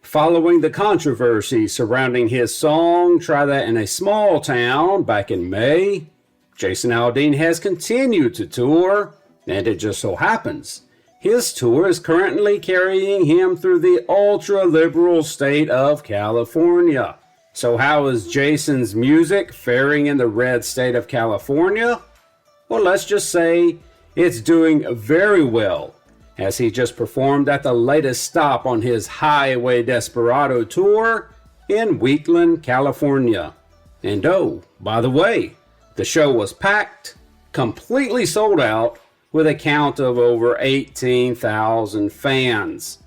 Following the controversy surrounding his song Try That in a Small Town back in May, Jason Aldean has continued to tour, and it just so happens his tour is currently carrying him through the ultra-liberal state of California. So how is Jason's music faring in the red state of California? Well, let's just say it's doing very well, as he just performed at the latest stop on his Highway Desperado tour in Wheatland, California. And oh, by the way, the show was packed, completely sold out, with a count of over 18,000 fans.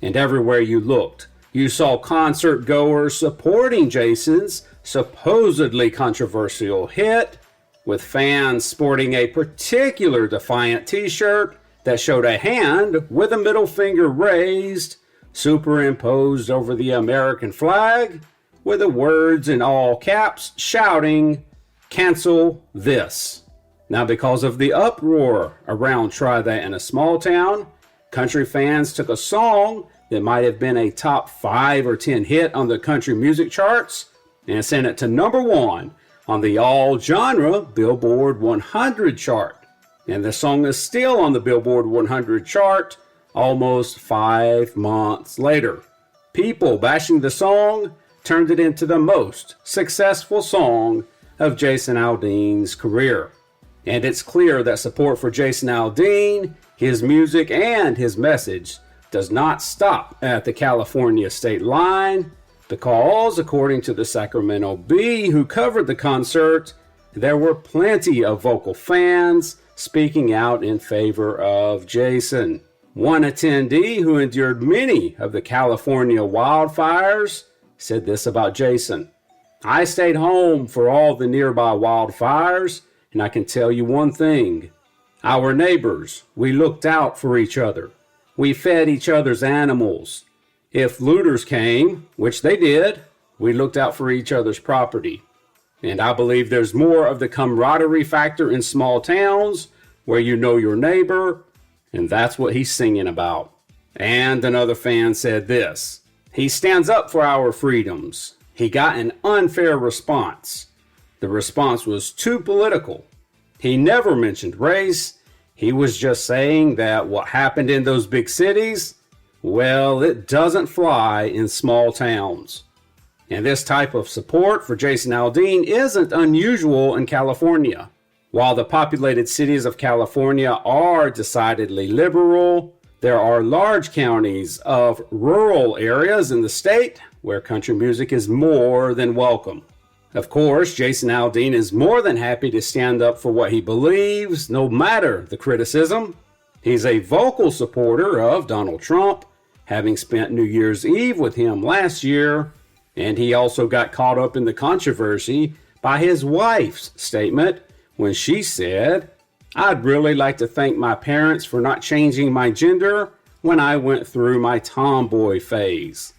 And everywhere you looked, you saw concert goers supporting Jason's supposedly controversial hit, with fans sporting a particular defiant t-shirt that showed a hand with a middle finger raised, superimposed over the American flag, with the words in all caps shouting, "Cancel this." Now, because of the uproar around Try That in a Small Town, country fans took a song that might have been a top 5 or 10 hit on the country music charts and sent it to number 1 on the all-genre Billboard 100 chart. And the song is still on the Billboard 100 chart almost 5 months later. People bashing the song turned it into the most successful song of Jason Aldean's career. And it's clear that support for Jason Aldean, his music, and his message does not stop at the California state line, because, according to the Sacramento Bee, who covered the concert, there were plenty of vocal fans speaking out in favor of Jason. One attendee who endured many of the California wildfires said this about Jason: "I stayed home for all the nearby wildfires, and I can tell you one thing. Our neighbors, we looked out for each other. We fed each other's animals. If looters came, which they did, we looked out for each other's property." And I believe there's more of the camaraderie factor in small towns where you know your neighbor, and that's what he's singing about. And another fan said this: "He stands up for our freedoms. He got an unfair response. The response was too political. He never mentioned race. He was just saying that what happened in those big cities, well, it doesn't fly in small towns." And this type of support for Jason Aldean isn't unusual in California. While the populated cities of California are decidedly liberal, there are large counties of rural areas in the state where country music is more than welcome. Of course, Jason Aldean is more than happy to stand up for what he believes, no matter the criticism. He's a vocal supporter of Donald Trump, having spent New Year's Eve with him last year, and he also got caught up in the controversy by his wife's statement when she said, "I'd really like to thank my parents for not changing my gender when I went through my tomboy phase."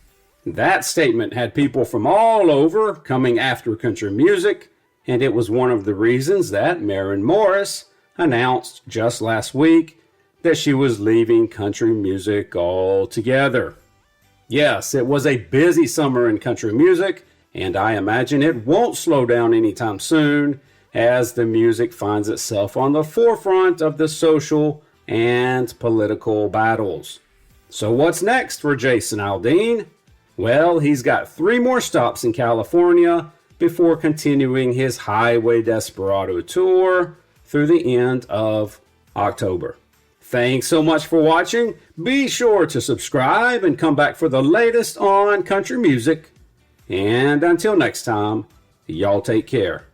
That statement had people from all over coming after country music, and it was one of the reasons that Maren Morris announced just last week that she was leaving country music altogether. Yes, it was a busy summer in country music, and I imagine it won't slow down anytime soon as the music finds itself on the forefront of the social and political battles. So what's next for Jason Aldean? Well, he's got 3 more stops in California before continuing his Highway Desperado tour through the end of October. Thanks so much for watching. Be sure to subscribe and come back for the latest on country music. And until next time, y'all take care.